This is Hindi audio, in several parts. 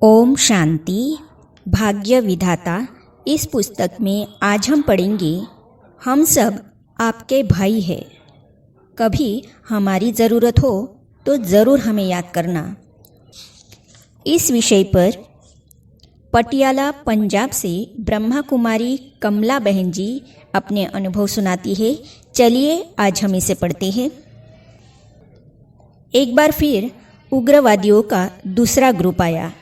ओम शांति। भाग्य विधाता इस पुस्तक में आज हम पढ़ेंगे, हम सब आपके भाई हैं। कभी हमारी ज़रूरत हो तो ज़रूर हमें याद करना। इस विषय पर पटियाला पंजाब से ब्रह्मा कुमारी कमला बहन जी अपने अनुभव सुनाती है। चलिए आज हम इसे पढ़ते हैं। एक बार फिर उग्रवादियों का दूसरा ग्रुप आया।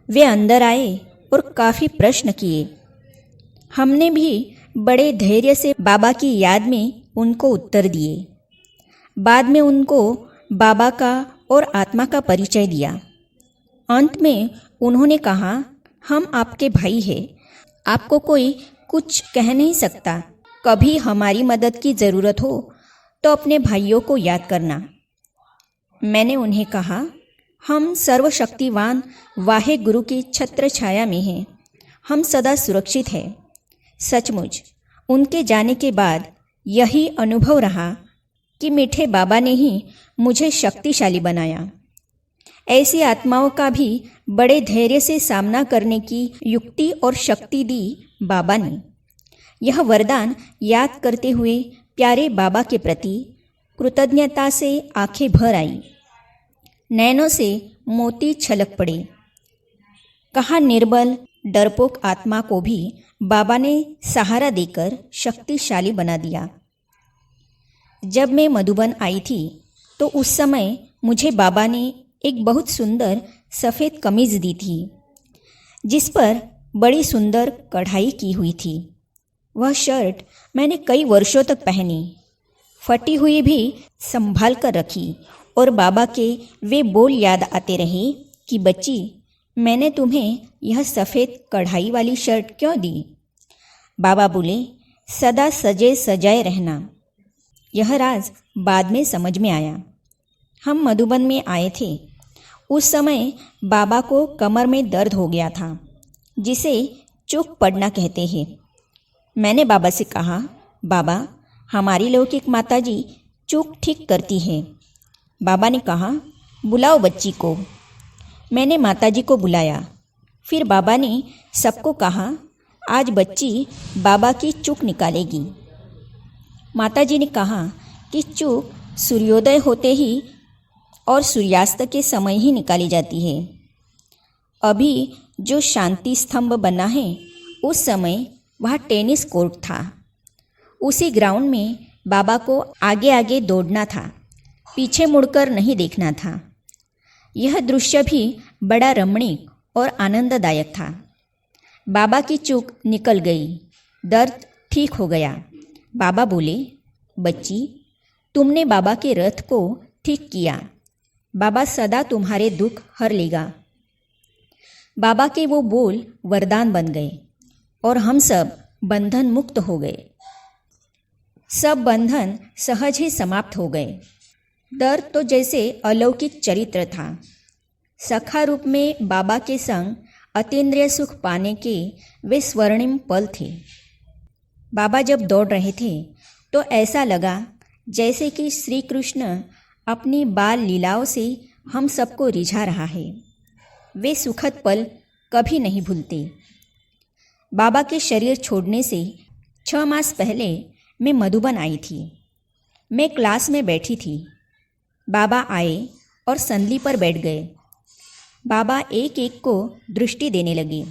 वे अंदर आए और काफ़ी प्रश्न किए। हमने भी बड़े धैर्य से बाबा की याद में उनको उत्तर दिए। बाद में उनको बाबा का और आत्मा का परिचय दिया। अंत में उन्होंने कहा, हम आपके भाई हैं, आपको कोई कुछ कह नहीं सकता। कभी हमारी मदद की ज़रूरत हो तो अपने भाइयों को याद करना। मैंने उन्हें कहा, हम सर्वशक्तिवान वाहे गुरु की छत्र छाया में हैं, हम सदा सुरक्षित हैं। सचमुच उनके जाने के बाद यही अनुभव रहा कि मीठे बाबा ने ही मुझे शक्तिशाली बनाया। ऐसी आत्माओं का भी बड़े धैर्य से सामना करने की युक्ति और शक्ति दी बाबा ने। यह वरदान याद करते हुए प्यारे बाबा के प्रति कृतज्ञता से आंखें भर आई। नैनों से मोती छलक पड़े। कहा, निर्बल डरपोक आत्मा को भी बाबा ने सहारा देकर शक्तिशाली बना दिया। जब मैं मधुबन आई थी तो उस समय मुझे बाबा ने एक बहुत सुंदर सफ़ेद कमीज़ दी थी, जिस पर बड़ी सुंदर कढ़ाई की हुई थी। वह शर्ट मैंने कई वर्षों तक पहनी, फटी हुई भी संभाल कर रखी और बाबा के वे बोल याद आते रहे कि बच्ची, मैंने तुम्हें यह सफ़ेद कढ़ाई वाली शर्ट क्यों दी। बाबा बोले, सदा सजे सजाए रहना। यह राज बाद में समझ में आया। हम मधुबन में आए थे। उस समय बाबा को कमर में दर्द हो गया था, जिसे चूक पड़ना कहते हैं। मैंने बाबा से कहा, बाबा, हमारी लौकिक माताजी चूक ठीक करती है। बाबा ने कहा, बुलाओ बच्ची को। मैंने माताजी को बुलाया। फिर बाबा ने सबको कहा, आज बच्ची बाबा की चूक निकालेगी। माताजी ने कहा कि चूक सूर्योदय होते ही और सूर्यास्त के समय ही निकाली जाती है। अभी जो शांति स्तंभ बना है, उस समय वह टेनिस कोर्ट था। उसी ग्राउंड में बाबा को आगे आगे दौड़ना था, पीछे मुड़कर नहीं देखना था। यह दृश्य भी बड़ा रमणीक और आनंददायक था। बाबा की चूक निकल गई, दर्द ठीक हो गया। बाबा बोले, बच्ची, तुमने बाबा के रथ को ठीक किया। बाबा सदा तुम्हारे दुख हर लेगा। बाबा के वो बोल वरदान बन गए और हम सब बंधन मुक्त हो गए। सब बंधन सहज ही समाप्त हो गए। दर्द तो जैसे अलौकिक चरित्र था। सखा रूप में बाबा के संग अतीन्द्रिय सुख पाने के वे स्वर्णिम पल थे। बाबा जब दौड़ रहे थे तो ऐसा लगा जैसे कि श्री कृष्ण अपनी बाल लीलाओं से हम सबको रिझा रहा है। वे सुखद पल कभी नहीं भूलते। बाबा के शरीर छोड़ने से 6 मास पहले मैं मधुबन आई थी। मैं क्लास में बैठी थी। बाबा आए और संदली पर बैठ गए। बाबा एक एक को दृष्टि देने लगे।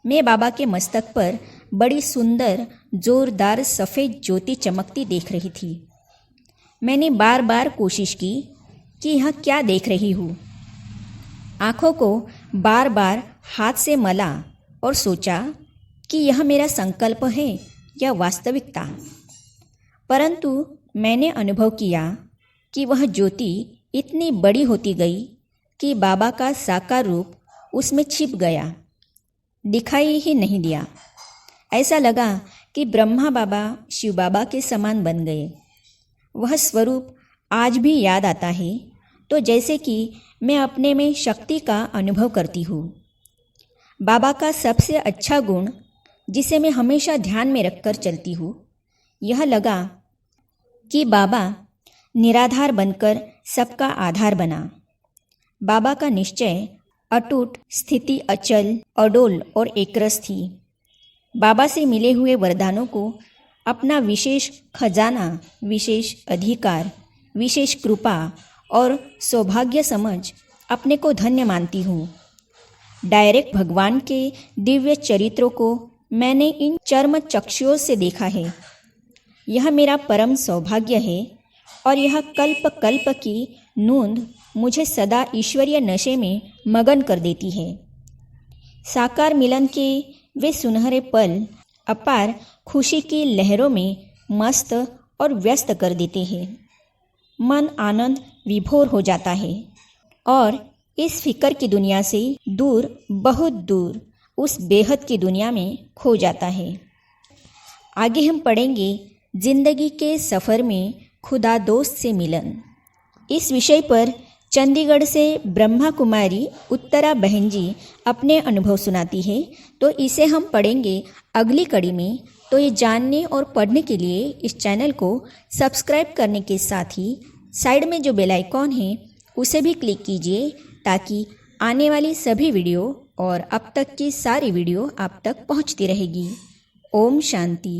मैं बाबा के मस्तक पर बड़ी सुंदर जोरदार सफ़ेद ज्योति चमकती देख रही थी। मैंने बार बार कोशिश की कि यह क्या देख रही हूँ। आँखों को बार बार हाथ से मला और सोचा कि यह मेरा संकल्प है या वास्तविकता। परंतु मैंने अनुभव किया कि वह ज्योति इतनी बड़ी होती गई कि बाबा का साकार रूप उसमें छिप गया, दिखाई ही नहीं दिया। ऐसा लगा कि ब्रह्मा बाबा शिव बाबा के समान बन गए। वह स्वरूप आज भी याद आता है तो जैसे कि मैं अपने में शक्ति का अनुभव करती हूँ। बाबा का सबसे अच्छा गुण, जिसे मैं हमेशा ध्यान में रखकर चलती हूँ, यह लगा कि बाबा निराधार बनकर सबका आधार बना। बाबा का निश्चय अटूट स्थिति अचल, अडोल और एकरस थी। बाबा से मिले हुए वरदानों को अपना विशेष खजाना, विशेष अधिकार, विशेष कृपा और सौभाग्य समझ अपने को धन्य मानती हूँ। डायरेक्ट भगवान के दिव्य चरित्रों को मैंने इन चर्म चक्षुओं से देखा है। यह मेरा परम सौभाग्य है और यह कल्प कल्प की नूंद मुझे सदा ईश्वरीय नशे में मगन कर देती है। साकार मिलन के वे सुनहरे पल अपार खुशी की लहरों में मस्त और व्यस्त कर देते हैं। मन आनंद विभोर हो जाता है और इस फिक्र की दुनिया से दूर, बहुत दूर उस बेहद की दुनिया में खो जाता है। आगे हम पढ़ेंगे जिंदगी के सफ़र में खुदा दोस्त से मिलन। इस विषय पर चंडीगढ़ से ब्रह्मा कुमारी उत्तरा बहन जी अपने अनुभव सुनाती है, तो इसे हम पढ़ेंगे अगली कड़ी में। तो ये जानने और पढ़ने के लिए इस चैनल को सब्सक्राइब करने के साथ ही साइड में जो बेल आइकॉन है उसे भी क्लिक कीजिए, ताकि आने वाली सभी वीडियो और अब तक की सारी वीडियो आप तक पहुंचती रहेगी। ओम शांति।